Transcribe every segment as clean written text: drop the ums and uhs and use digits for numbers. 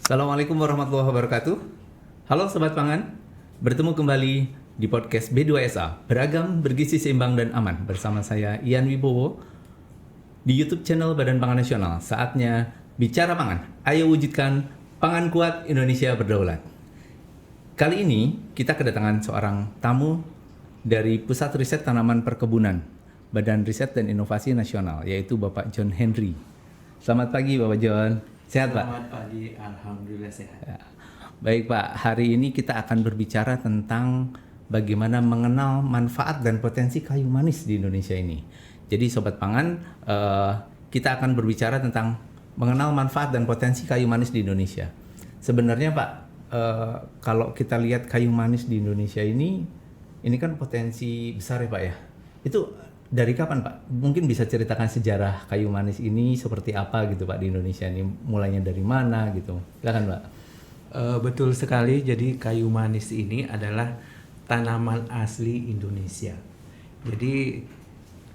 Assalamualaikum warahmatullahi wabarakatuh. Halo Sobat Pangan, bertemu kembali di podcast B2SA, beragam, bergizi, seimbang, dan aman. Bersama saya Ian Wibowo di YouTube channel Badan Pangan Nasional. Saatnya bicara pangan, ayo wujudkan pangan kuat, Indonesia berdaulat. Kali ini kita kedatangan seorang tamu dari Pusat Riset Tanaman Perkebunan, Badan Riset dan Inovasi Nasional, yaitu Bapak John Henry. Selamat pagi Bapak John. Sehat Pak? Selamat pagi, alhamdulillah sehat. Ya. Baik Pak, hari ini kita akan berbicara tentang bagaimana mengenal manfaat dan potensi kayu manis di Indonesia ini. Jadi Sobat Pangan, kita akan berbicara tentang mengenal manfaat dan potensi kayu manis di Indonesia. Sebenarnya Pak, kalau kita lihat kayu manis di Indonesia ini kan potensi besar ya Pak ya. Itu dari kapan Pak? Mungkin bisa ceritakan sejarah kayu manis ini seperti apa gitu Pak di Indonesia ini, mulainya dari mana gitu. Silakan Pak. Betul sekali, jadi kayu manis ini adalah tanaman asli Indonesia. Jadi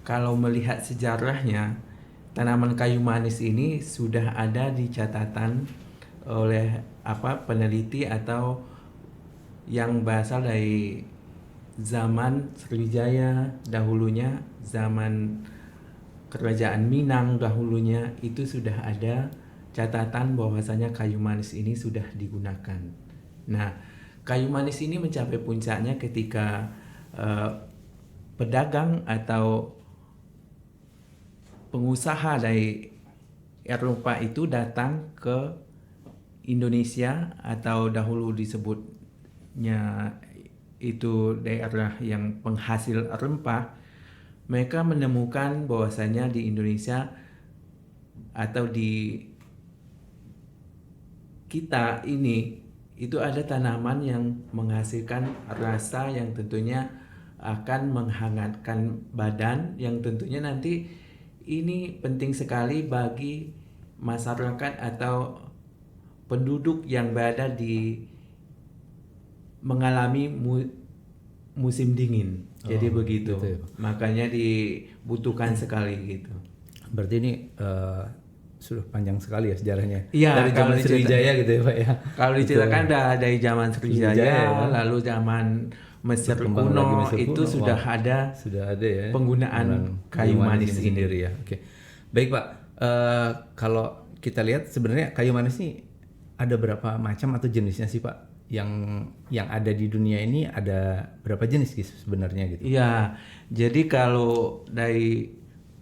kalau melihat sejarahnya, tanaman kayu manis ini sudah ada di catatan oleh peneliti atau yang berasal dari zaman Sriwijaya dahulunya, zaman kerajaan Minang dahulunya, itu sudah ada catatan bahwasanya kayu manis ini sudah digunakan. Nah, kayu manis ini mencapai puncaknya ketika pedagang atau pengusaha dari Eropa itu datang ke Indonesia, atau dahulu disebutnya itu daerah yang penghasil rempah. Mereka menemukan bahwasanya di Indonesia atau di kita ini itu ada tanaman yang menghasilkan rasa yang tentunya akan menghangatkan badan, yang tentunya nanti ini penting sekali bagi masyarakat atau penduduk yang berada di mengalami musim dingin. Jadi begitu. Gitu ya, makanya dibutuhkan sekali gitu. Berarti ini sudah panjang sekali ya sejarahnya. Iya, dari zaman Sriwijaya gitu ya Pak ya. Kalau diceritakan dari zaman Sriwijaya, lalu zaman Mesir kuno itu sudah ada ya penggunaan kayu manis ini sendiri ya. Oke. Baik Pak, kalau kita lihat sebenarnya kayu manis ini ada berapa macam atau jenisnya sih Pak? Yang ada di dunia ini ada berapa jenis sebenarnya gitu? Iya, jadi kalau dari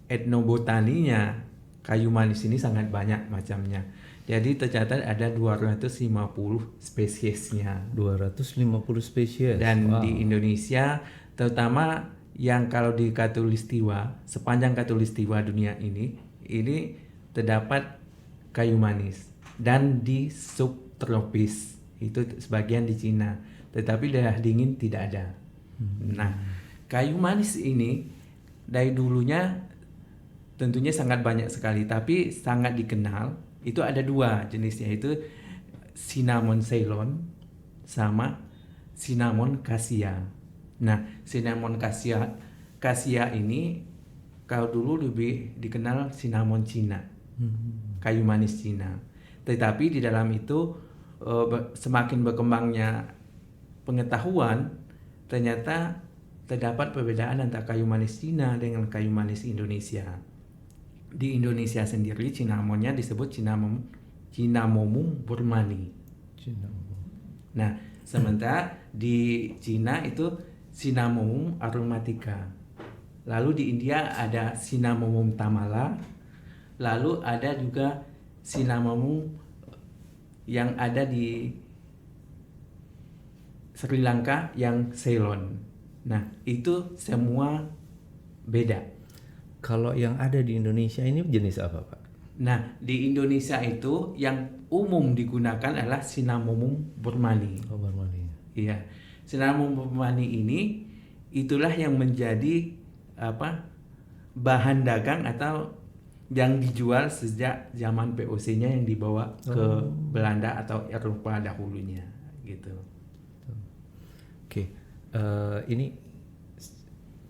etnobotaninya, kayu manis ini sangat banyak macamnya. Jadi tercatat ada 250 spesiesnya. 250 spesies. Dan di Indonesia, terutama yang kalau di Katulistiwa, sepanjang Katulistiwa dunia ini terdapat kayu manis. Dan di subtropis, itu sebagian di Cina, tetapi daerah dingin tidak ada. Nah, kayu manis ini dari dulunya tentunya sangat banyak sekali, tapi sangat dikenal itu ada dua jenisnya, itu cinnamon Ceylon sama cinnamon cassia. Nah, cinnamon cassia ini kalau dulu lebih dikenal cinnamon Cina, kayu manis Cina. Tetapi di dalam itu semakin berkembangnya pengetahuan, ternyata terdapat perbedaan antara kayu manis Cina dengan kayu manis Indonesia. Di Indonesia sendiri cinnamonnya disebut Cinnamomum burmani. Nah, sementara di Cina itu Cinnamomum aromatica. Lalu di India ada Cinnamomum tamala. Lalu ada juga Cinnamomum yang ada di Sri Lanka yang Ceylon. Nah, itu semua beda. Kalau yang ada di Indonesia ini jenis apa Pak? Nah, di Indonesia itu yang umum digunakan adalah Cinnamomum burmani. Oh, burmani. Iya. Cinnamomum burmani ini itulah yang menjadi bahan dagang atau yang dijual sejak zaman VOC-nya yang dibawa ke Belanda atau Eropa dahulunya gitu. Oke. Ini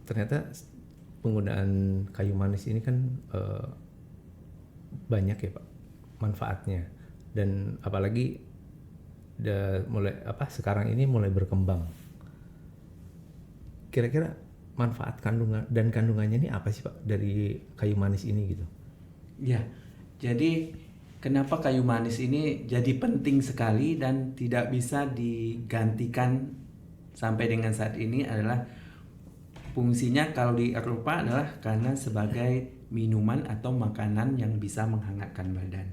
ternyata penggunaan kayu manis ini kan banyak ya Pak manfaatnya, dan apalagi sekarang ini mulai berkembang. Kira-kira manfaat kandungan dan kandungannya ini apa sih Pak dari kayu manis ini gitu? Ya, jadi kenapa kayu manis ini jadi penting sekali dan tidak bisa digantikan sampai dengan saat ini adalah fungsinya kalau di Eropa adalah karena sebagai minuman atau makanan yang bisa menghangatkan badan.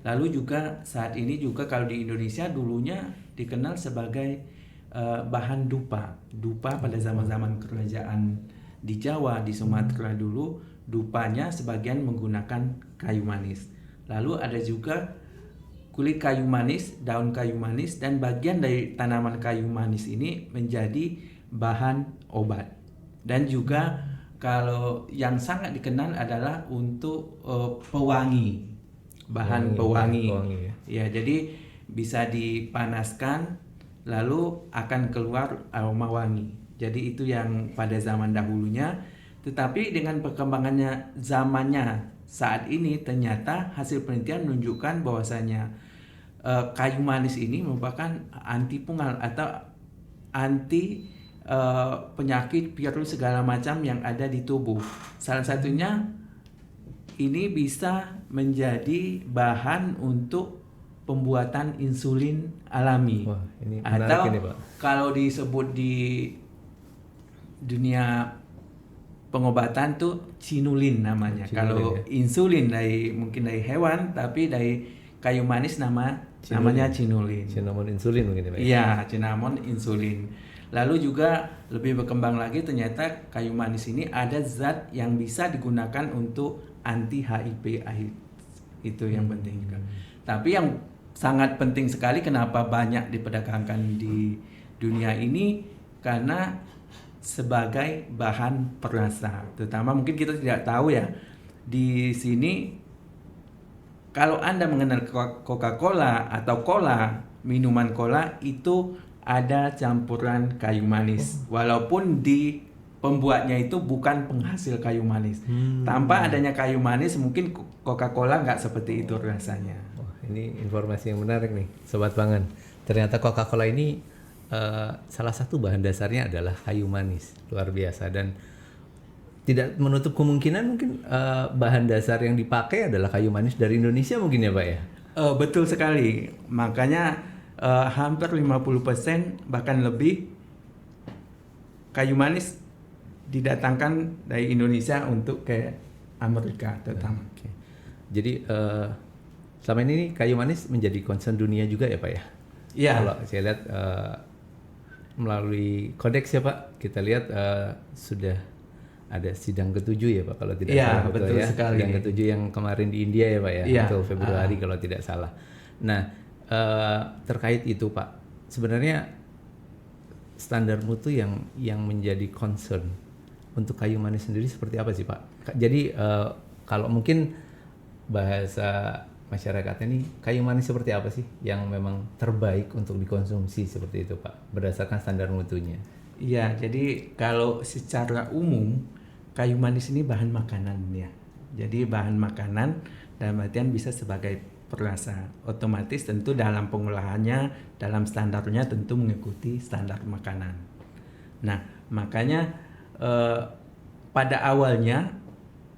Lalu juga saat ini juga kalau di Indonesia dulunya dikenal sebagai bahan dupa pada zaman-zaman kerajaan di Jawa, di Sumatera dulu dupanya sebagian menggunakan kayu manis. Lalu ada juga kulit kayu manis, daun kayu manis, dan bagian dari tanaman kayu manis ini menjadi bahan obat. Dan juga kalau yang sangat dikenal adalah untuk pewangi, bahan pewangi. Ya, jadi bisa dipanaskan lalu akan keluar aroma wangi. Jadi itu yang pada zaman dahulunya. Tetapi dengan perkembangannya zamannya saat ini ternyata hasil penelitian menunjukkan bahwasanya kayu manis ini merupakan anti fungal atau anti penyakit virus segala macam yang ada di tubuh. Salah satunya ini bisa menjadi bahan untuk pembuatan insulin alami. Wah, ini atau ini, Pak. Kalau disebut di dunia pengobatan tuh cinulin namanya. Kalau insulin mungkin dari hewan, tapi dari kayu manis namanya cinulin. Cinnamon insulin mungkin ya Pak. Iya, cinnamon insulin. Lalu juga lebih berkembang lagi ternyata kayu manis ini ada zat yang bisa digunakan untuk anti HIV AIDS. Itu yang penting juga. Tapi yang sangat penting sekali kenapa banyak diperdagangkan di dunia ini karena sebagai bahan perasa. Terutama mungkin kita tidak tahu ya. Di sini kalau Anda mengenal Coca-Cola atau cola, minuman cola itu ada campuran kayu manis. Walaupun di pembuatnya itu bukan penghasil kayu manis. Tanpa adanya kayu manis mungkin Coca-Cola nggak seperti itu rasanya. Ini informasi yang menarik nih, Sobat Pangan. Ternyata Coca-Cola ini salah satu bahan dasarnya adalah kayu manis, luar biasa. Dan tidak menutup kemungkinan mungkin bahan dasar yang dipakai adalah kayu manis dari Indonesia mungkin ya Pak ya? Betul sekali, makanya hampir 50% bahkan lebih kayu manis didatangkan dari Indonesia untuk ke Amerika terutama. Okay. Jadi selama ini kayu manis menjadi concern dunia juga ya Pak ya? Iya. Kalau saya lihat melalui kodeks ya Pak, kita lihat sudah ada sidang ke-7 ya Pak kalau tidak salah. Betul ya. sekali. Sidang ke-7 yang kemarin di India ya Pak ya, Iya. untuk Februari kalau tidak salah. Nah terkait itu Pak, sebenarnya standar mutu yang menjadi concern untuk kayu manis sendiri seperti apa sih Pak? Jadi kalau mungkin bahasa masyarakatnya ini kayu manis seperti apa sih yang memang terbaik untuk dikonsumsi seperti itu Pak berdasarkan standar mutunya? Iya, jadi kalau secara umum kayu manis ini bahan makanan ya. Jadi bahan makanan dalam artian bisa sebagai perasa. Otomatis tentu dalam pengolahannya, dalam standarnya tentu mengikuti standar makanan. Nah, makanya pada awalnya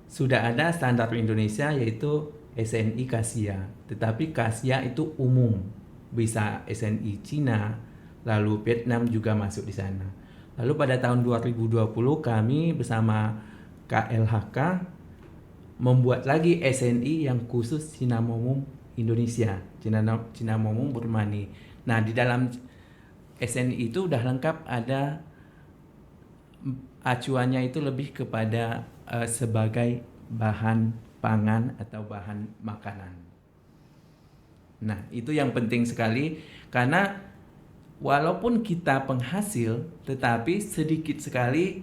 sudah ada standar Indonesia yaitu SNI Kasia, tetapi Kasia itu umum, bisa SNI Cina, lalu Vietnam juga masuk di sana. Lalu pada tahun 2020 kami bersama KLHK membuat lagi SNI yang khusus Cinnamomum Indonesia, Cinnamomum Burmani. Nah di dalam SNI itu udah lengkap, ada acuannya itu lebih kepada sebagai bahan pangan atau bahan makanan. Nah, itu yang penting sekali karena walaupun kita penghasil, tetapi sedikit sekali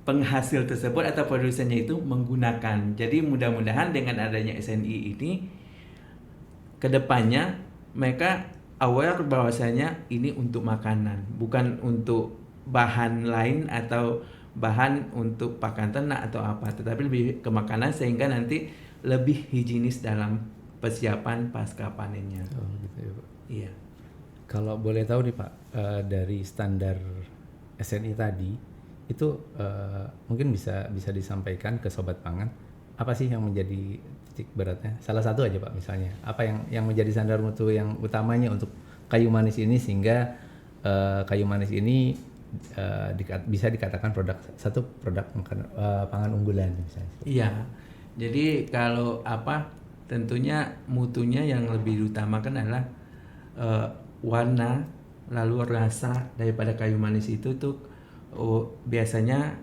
penghasil tersebut atau produsennya itu menggunakan. Jadi mudah-mudahan dengan adanya SNI ini kedepannya mereka aware bahwasanya ini untuk makanan, bukan untuk bahan lain atau bahan untuk pakan ternak atau apa, tetapi lebih ke makanan sehingga nanti lebih higienis dalam persiapan pasca panennya. Oh, gitu ya, Pak. Iya. Kalau boleh tahu nih Pak, dari standar SNI tadi itu mungkin bisa disampaikan ke Sobat Pangan, apa sih yang menjadi titik beratnya? Salah satu aja Pak misalnya, apa yang menjadi standar mutu yang utamanya untuk kayu manis ini sehingga kayu manis ini bisa dikatakan satu produk pangan unggulan misalnya. Iya. Jadi kalau tentunya mutunya yang lebih diutamakan adalah warna, lalu rasa daripada kayu manis itu tuh biasanya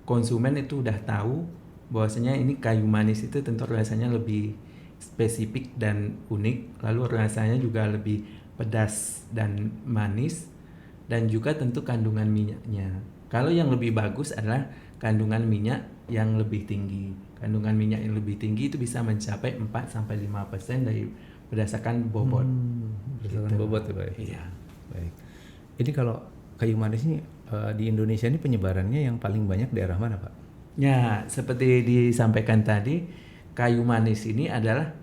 konsumen itu udah tahu bahwasanya ini kayu manis itu tentu rasanya lebih spesifik dan unik, lalu rasanya juga lebih pedas dan manis, dan juga tentu kandungan minyaknya. Kalau yang lebih bagus adalah kandungan minyak yang lebih tinggi. Kandungan minyak yang lebih tinggi itu bisa mencapai 4-5% dari berdasarkan bobot. Berdasarkan bobot ya Pak? Iya. Baik. Ini kalau kayu manis ini di Indonesia ini penyebarannya yang paling banyak daerah mana Pak? Ya, seperti disampaikan tadi, kayu manis ini adalah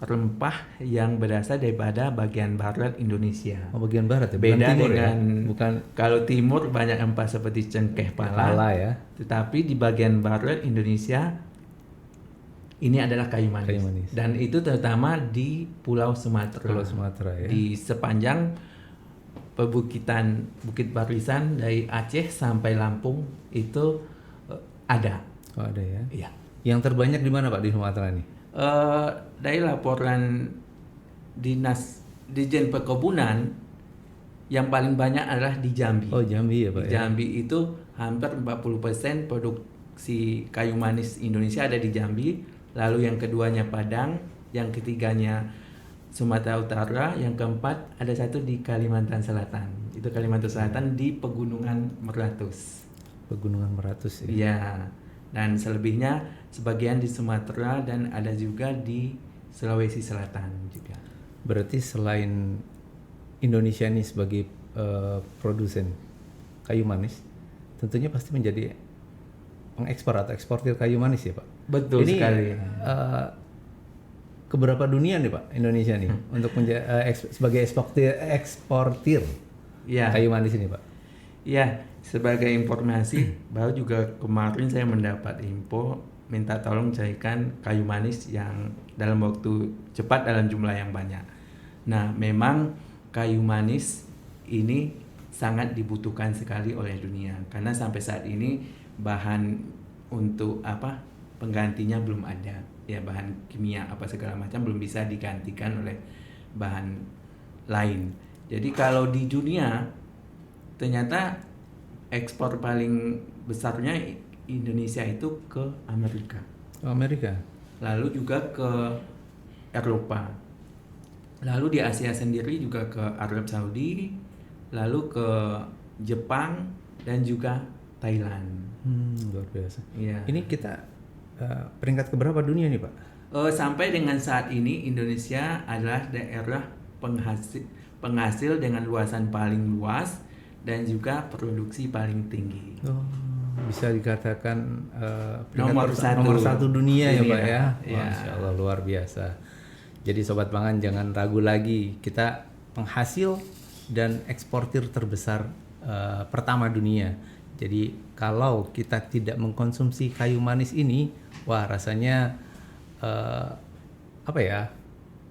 rempah yang berasal daripada bagian barat Indonesia. Oh, bagian barat ya? Beda timur dengan ya? Bukan kalau timur banyak rempah seperti cengkeh pala ya. Tetapi di bagian barat Indonesia ini adalah kayu manis. Kayu manis. Dan itu terutama di Pulau Sumatera. Pulau Sumatera ya. Di sepanjang perbukitan Bukit Barisan dari Aceh sampai Lampung itu ada. Oh, ada ya. Iya. Yang terbanyak di mana Pak di Sumatera ini? Dari laporan Dinas Dirjen Perkebunan yang paling banyak adalah di Jambi. Oh, Jambi ya Pak. Di Jambi itu hampir 40% produksi kayu manis Indonesia ada di Jambi. Lalu yang keduanya Padang, yang ketiganya Sumatera Utara, yang keempat ada satu di Kalimantan Selatan. Itu Kalimantan Selatan di Pegunungan Meratus. Pegunungan Meratus ya. Iya. Dan selebihnya sebagian di Sumatera dan ada juga di Sulawesi Selatan juga. Berarti selain Indonesia ini sebagai produsen kayu manis, tentunya pasti menjadi pengekspor atau eksportir kayu manis ya Pak? Betul ini, sekali. Keberapa dunia nih Pak Indonesia nih untuk sebagai eksportir Ya. kayu manis ini Pak? Ya, sebagai informasi, baru juga kemarin saya mendapat info minta tolong carikan kayu manis yang dalam waktu cepat dalam jumlah yang banyak. Nah, memang kayu manis ini sangat dibutuhkan sekali oleh dunia karena sampai saat ini bahan untuk penggantinya belum ada. Ya, bahan kimia segala macam belum bisa digantikan oleh bahan lain. Jadi kalau di dunia ternyata ekspor paling besarnya Indonesia itu ke Amerika. Amerika. Lalu juga ke Eropa. Lalu di Asia sendiri juga ke Arab Saudi, lalu ke Jepang dan juga Thailand. Luar biasa. Iya. Ini kita peringkat keberapa dunia nih Pak? Sampai dengan saat ini Indonesia adalah daerah penghasil dengan luasan paling luas dan juga produksi paling tinggi. Oh, bisa dikatakan nomor satu dunia ya Pak ya? Ya. Masya Allah, luar biasa. Jadi Sobat Pangan jangan ragu lagi, kita penghasil dan eksportir terbesar pertama dunia. Jadi kalau kita tidak mengkonsumsi kayu manis ini, wah rasanya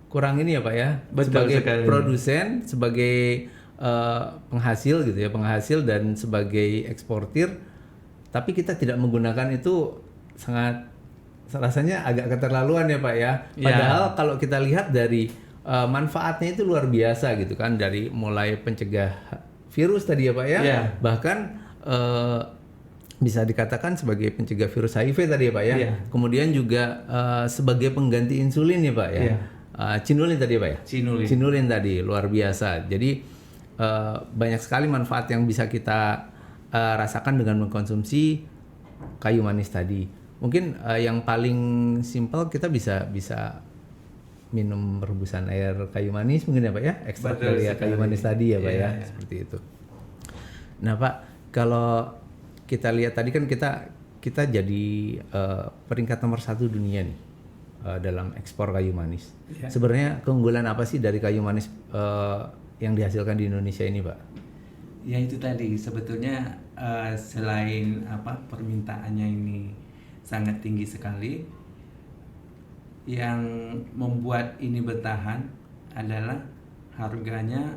kurang ini ya Pak ya. Betul sebagai sekali. Produsen, sebagai penghasil gitu ya, penghasil dan sebagai eksportir, tapi kita tidak menggunakan itu sangat rasanya agak keterlaluan ya Pak ya. Padahal kalau kita lihat dari manfaatnya itu luar biasa gitu kan, dari mulai pencegah virus tadi ya Pak ya, bahkan bisa dikatakan sebagai pencegah virus HIV tadi ya Pak ya. Kemudian juga sebagai pengganti insulin ya Pak ya. Cinulin tadi ya Pak ya. Cinulin tadi luar biasa. Jadi banyak sekali manfaat yang bisa kita rasakan dengan mengkonsumsi kayu manis tadi. Mungkin yang paling simpel kita bisa minum rebusan air kayu manis mungkin ya Pak ya, ekstrak dari kayu manis tadi ya Pak ya. Seperti itu. Nah Pak, kalau kita lihat tadi kan kita jadi peringkat nomor 1 dunia nih dalam ekspor kayu manis. Ya. Sebenarnya keunggulan apa sih dari kayu manis yang dihasilkan di Indonesia ini, Pak? Ya itu tadi sebetulnya selain permintaannya ini sangat tinggi sekali, yang membuat ini bertahan adalah harganya,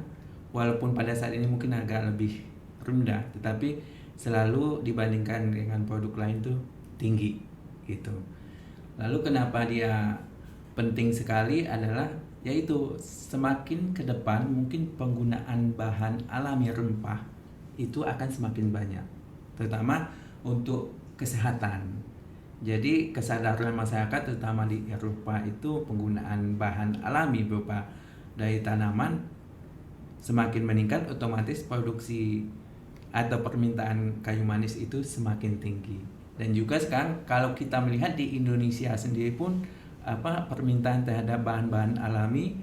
walaupun pada saat ini mungkin agak lebih rendah, tetapi selalu dibandingkan dengan produk lain tuh tinggi gitu. Lalu kenapa dia penting sekali adalah yaitu semakin ke depan mungkin penggunaan bahan alami rempah itu akan semakin banyak, terutama untuk kesehatan. Jadi kesadaran masyarakat terutama di Eropa itu penggunaan bahan alami berupa dari tanaman semakin meningkat, otomatis produksi atau permintaan kayu manis itu semakin tinggi. Dan juga sekarang kalau kita melihat di Indonesia sendiri pun permintaan terhadap bahan-bahan alami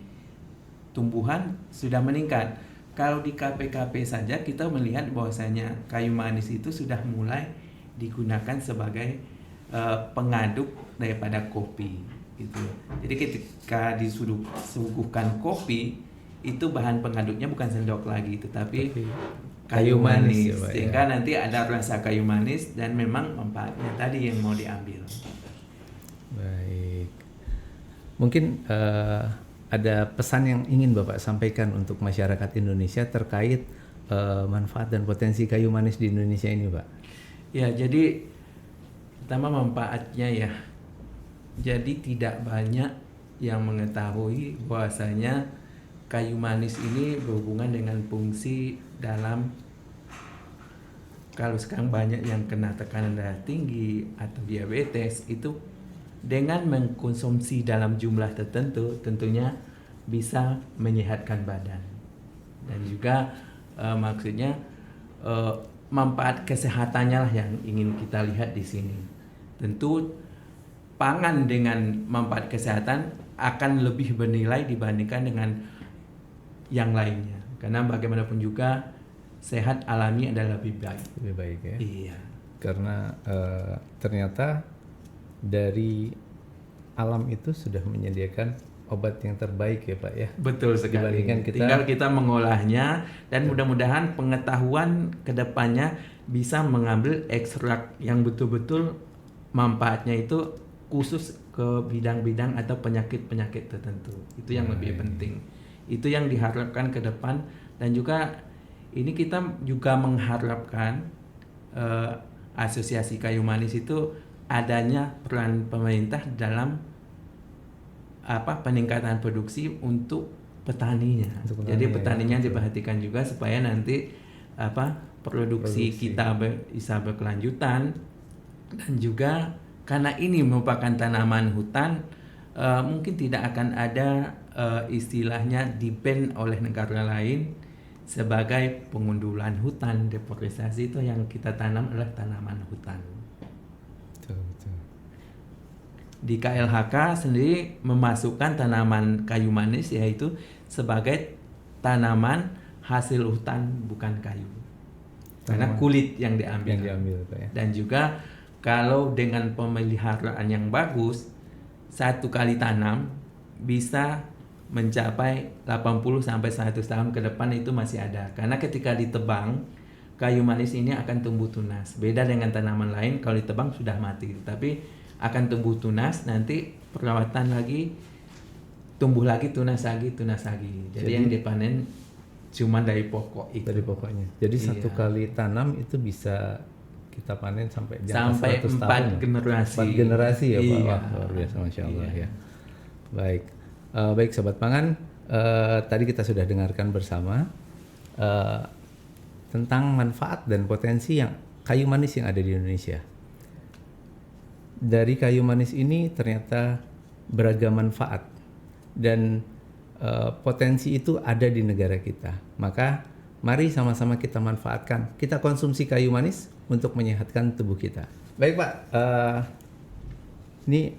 tumbuhan sudah meningkat. Kalau di KPKP saja kita melihat bahwasanya kayu manis itu sudah mulai digunakan sebagai pengaduk daripada kopi gitu. Jadi ketika disuguhkan kopi itu bahan pengaduknya bukan sendok lagi tetapi kayu manis, ya, sehingga nanti ada rasa kayu manis dan memang manfaatnya tadi yang mau diambil. Baik. Mungkin ada pesan yang ingin Bapak sampaikan untuk masyarakat Indonesia terkait manfaat dan potensi kayu manis di Indonesia ini, Pak? Ya, jadi pertama manfaatnya ya. Jadi tidak banyak yang mengetahui bahwasanya kayu manis ini berhubungan dengan fungsi dalam, kalau sekarang banyak yang kena tekanan darah tinggi atau diabetes, itu dengan mengkonsumsi dalam jumlah tertentu tentunya bisa menyehatkan badan. Dan juga maksudnya manfaat kesehatannya lah yang ingin kita lihat di sini. Tentu pangan dengan manfaat kesehatan akan lebih bernilai dibandingkan dengan yang lainnya. Karena bagaimanapun juga sehat alami adalah lebih baik. Lebih baik ya. Iya. Karena ternyata dari alam itu sudah menyediakan obat yang terbaik ya Pak ya. Betul sekali. Tinggal kita mengolahnya dan mudah-mudahan pengetahuan kedepannya bisa mengambil ekstrak yang betul-betul manfaatnya itu khusus ke bidang-bidang atau penyakit-penyakit tertentu. Itu yang lebih penting. Itu yang diharapkan ke depan, dan juga ini kita juga mengharapkan asosiasi kayu manis itu adanya peran pemerintah dalam peningkatan produksi untuk petaninya. Jadi petaninya diperhatikan juga supaya nanti produksi kita bisa berkelanjutan, dan juga karena ini merupakan tanaman hutan, mungkin tidak akan ada istilahnya di-ban oleh negara lain sebagai pengundulan hutan. Deforestasi itu yang kita tanam adalah tanaman hutan. Betul. Di KLHK sendiri memasukkan tanaman kayu manis yaitu sebagai tanaman hasil hutan bukan kayu. Karena kulit yang diambil. Pak ya. Dan juga kalau dengan pemeliharaan yang bagus, satu kali tanam bisa mencapai 80 sampai 100 tahun ke depan itu masih ada. Karena ketika ditebang, kayu manis ini akan tumbuh tunas. Beda dengan tanaman lain, kalau ditebang sudah mati. Tapi akan tumbuh tunas, nanti perawatan lagi, tumbuh lagi, tunas lagi. Jadi yang dipanen cuma dari pokok itu. Dari pokoknya. Jadi satu kali tanam itu bisa kita panen sampai 100 4 generasi. 4 generasi ya Pak. Iya. Wah, luar biasa, Masya Allah ya. Baik. Baik Sobat Pangan, tadi kita sudah dengarkan bersama tentang manfaat dan potensi yang kayu manis yang ada di Indonesia. Dari kayu manis ini ternyata beragam manfaat dan potensi itu ada di negara kita. Maka mari sama-sama kita manfaatkan. Kita konsumsi kayu manis untuk menyehatkan tubuh kita. Baik Pak, ini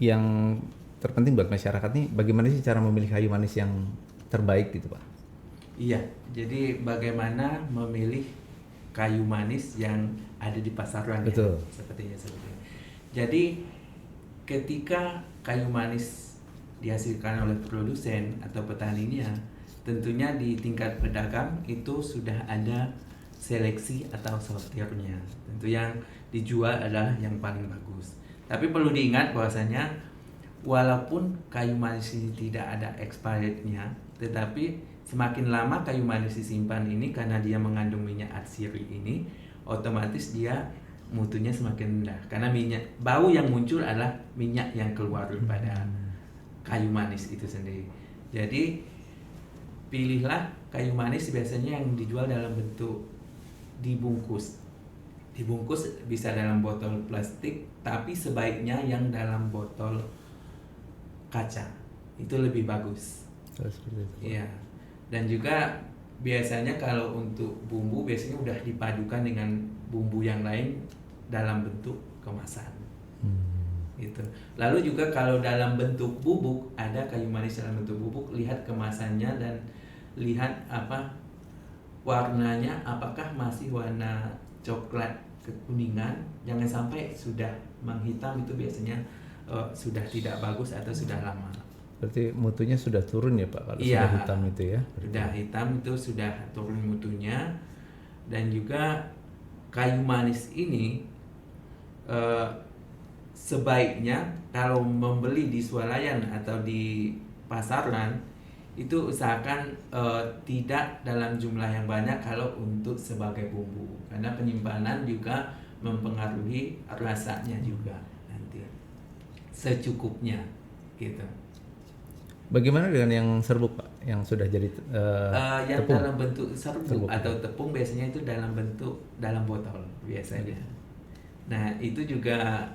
yang terpenting buat masyarakat nih, bagaimana sih cara memilih kayu manis yang terbaik gitu Pak? Iya, jadi bagaimana memilih kayu manis yang ada di pasaran. Betul. Ya, sepertinya. Jadi ketika kayu manis dihasilkan oleh produsen atau petaninya, tentunya di tingkat pedagang itu sudah ada seleksi atau sortirnya. Tentu yang dijual adalah yang paling bagus. Tapi perlu diingat bahwasanya walaupun kayu manis ini tidak ada expirednya, tetapi semakin lama kayu manis disimpan ini karena dia mengandung minyak atsiri ini, otomatis dia mutunya semakin rendah. Karena minyak bau yang muncul adalah minyak yang keluar daripada kayu manis itu sendiri. Jadi pilihlah kayu manis biasanya yang dijual dalam bentuk dibungkus. Dibungkus bisa dalam botol plastik, tapi sebaiknya yang dalam botol kaca. Itu lebih bagus. Seperti itu. Iya. Dan juga biasanya kalau untuk bumbu biasanya udah dipadukan dengan bumbu yang lain dalam bentuk kemasan. Gitu. Lalu juga kalau dalam bentuk bubuk, ada kayu manis dalam bentuk bubuk, lihat kemasannya dan lihat warnanya, apakah masih warna coklat kekuningan. Jangan sampai sudah menghitam, itu biasanya sudah tidak bagus atau sudah lama. Berarti mutunya sudah turun ya Pak kalau Iya, sudah hitam itu ya? sudah hitam itu sudah turun mutunya. Dan juga kayu manis ini sebaiknya kalau membeli di swalayan atau di pasaran itu usahakan tidak dalam jumlah yang banyak kalau untuk sebagai bumbu, karena penyimpanan juga mempengaruhi rasanya juga nanti. Secukupnya gitu. Bagaimana dengan yang serbuk Pak, yang sudah jadi Yang tepung? dalam bentuk serbuk Serbuk. atau tepung biasanya itu dalam bentuk dalam botol biasanya. Nah itu juga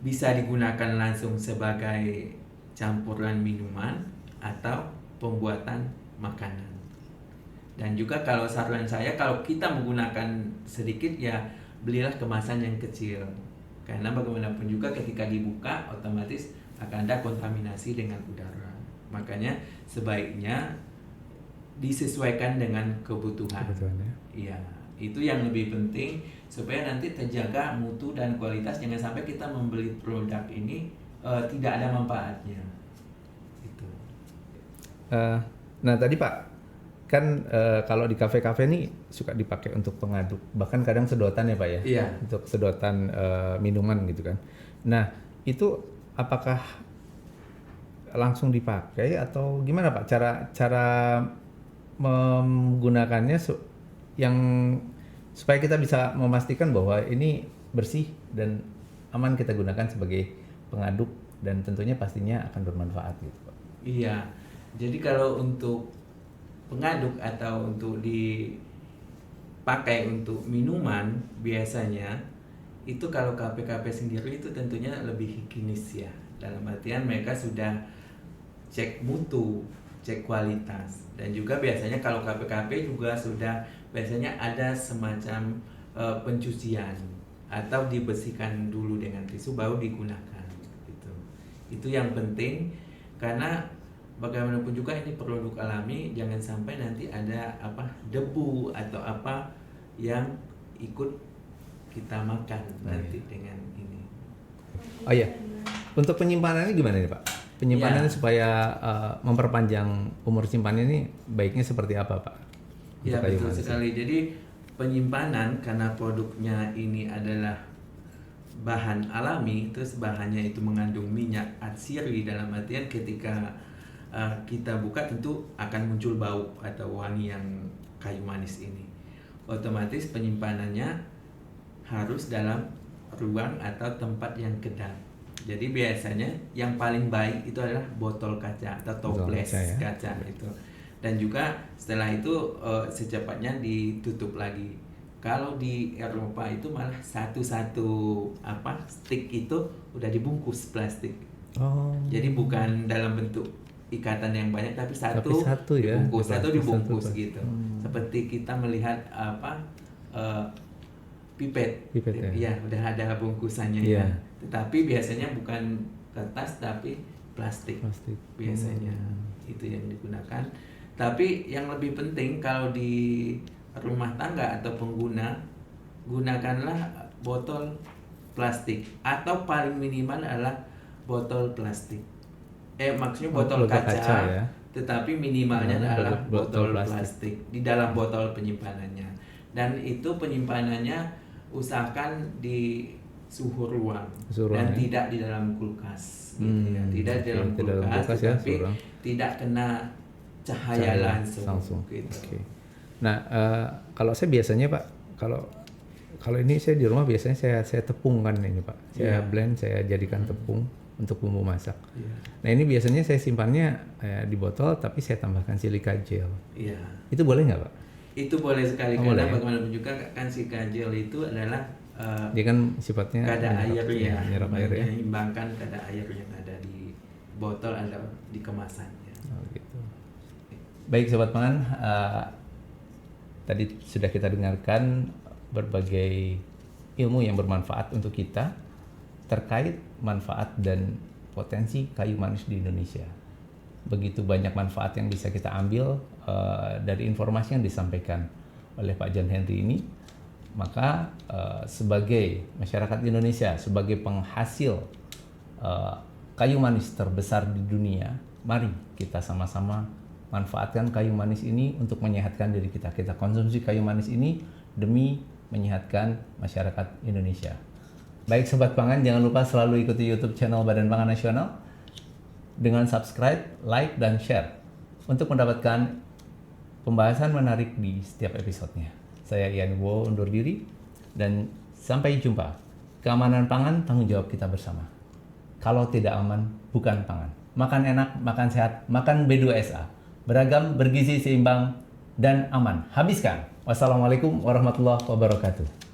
bisa digunakan langsung sebagai campuran minuman atau pembuatan makanan. Dan juga kalau saran saya, kalau kita menggunakan sedikit ya belilah kemasan yang kecil. Karena bagaimanapun juga ketika dibuka otomatis akan ada kontaminasi dengan udara. Makanya sebaiknya disesuaikan dengan kebutuhan. Kebutuhannya. Iya, itu yang lebih penting supaya nanti terjaga mutu dan kualitas. Jangan sampai kita membeli produk ini tidak ada manfaatnya. Gitu. Nah tadi Pak, kan kalau di kafe-kafe ini suka dipakai untuk pengaduk, bahkan kadang sedotan ya Pak ya? Iya. Untuk sedotan minuman gitu kan. Nah itu apakah langsung dipakai atau gimana Pak? Cara menggunakannya yang supaya kita bisa memastikan bahwa ini bersih dan aman kita gunakan sebagai pengaduk dan tentunya pastinya akan bermanfaat gitu Pak. Iya. Jadi kalau untuk pengaduk atau untuk dipakai untuk minuman biasanya itu kalau kafe-kafe sendiri itu tentunya lebih higienis ya. Dalam artian mereka sudah cek mutu, cek kualitas. Dan juga biasanya kalau kafe-kafe juga sudah biasanya ada semacam pencucian atau dibersihkan dulu dengan tisu baru digunakan gitu. Itu yang penting karena bagaimanapun juga ini produk alami, jangan sampai nanti ada debu atau apa yang ikut kita makan nanti dengan ini. Oh iya, untuk penyimpanannya gimana nih Pak? Penyimpanannya Ya. supaya memperpanjang umur simpan ini baiknya seperti apa Pak? Ya Untuk kayu betul manis. sekali. Jadi penyimpanan karena produknya ini adalah bahan alami, terus bahannya itu mengandung minyak atsiri, dalam artian ketika kita buka tentu akan muncul bau atau wangi yang kayu manis ini. Otomatis penyimpanannya harus dalam ruang atau tempat yang kedap. Jadi biasanya yang paling baik itu adalah botol kaca atau toples kaca ya. kaca itu. Dan juga setelah itu secepatnya ditutup lagi. Kalau di Eropa itu malah satu-satu stick itu udah dibungkus plastik. Oh. Jadi bukan dalam bentuk ikatan yang banyak tapi satu ya, dibungkus, satu dibungkus satu. gitu. Seperti kita melihat pipet. Pipet, ya. Ya, udah ada bungkusannya Iya. ya. Tetapi biasanya bukan kertas tapi plastik. Plastik. Biasanya itu yang digunakan. Tapi yang lebih penting kalau di rumah tangga atau pengguna, gunakanlah botol plastik, atau paling minimal adalah botol plastik. Maksudnya Oh, botol botol kaca, kaca ya. tetapi minimalnya Oh, adalah botol botol plastik. plastik di dalam botol penyimpanannya. Dan itu penyimpanannya usahakan di suhu ruang Suhu ruang, dan ya. tidak di dalam kulkas, gitu ya. Tidak di Oke, dalam tidak dalam kulkas, kulkas ya, tetapi suhu ruang. tidak kena cahaya langsung. Gitu. Oke. Nah, kalau saya biasanya Pak, kalau ini saya di rumah biasanya saya tepungkan ini Pak. Saya Iya. blend, saya jadikan tepung untuk bumbu masak. Iya. Nah, ini biasanya saya simpannya di botol, tapi saya tambahkan silika gel. Iya. Itu boleh nggak Pak? Itu boleh sekali, Oh, karena boleh, ya? bagaimanapun juga kan si kajel itu adalah Dia kan sifatnya kadar menyerap- air ya, menyerap air ya. menyeimbangkan kadar air yang ada di botol atau di kemasannya. Oh, gitu. Baik Sobat Pangan, tadi sudah kita dengarkan berbagai ilmu yang bermanfaat untuk kita terkait manfaat dan potensi kayu manis di Indonesia. Begitu banyak manfaat yang bisa kita ambil dari informasi yang disampaikan oleh Pak John Henry ini. Maka sebagai masyarakat Indonesia, sebagai penghasil kayu manis terbesar di dunia, mari kita sama-sama manfaatkan kayu manis ini untuk menyehatkan diri kita. Kita konsumsi kayu manis ini demi menyehatkan masyarakat Indonesia. Baik Sobat Pangan, jangan lupa selalu ikuti YouTube channel Badan Pangan Nasional dengan subscribe, like, dan share untuk mendapatkan pembahasan menarik di setiap episodenya. Saya Ian Wibowo undur diri dan sampai jumpa. Keamanan pangan tanggung jawab kita bersama. Kalau tidak aman, bukan pangan. Makan enak, makan sehat, makan B2SA. Beragam, bergizi, seimbang, dan aman. Habiskan. Wassalamualaikum warahmatullahi wabarakatuh.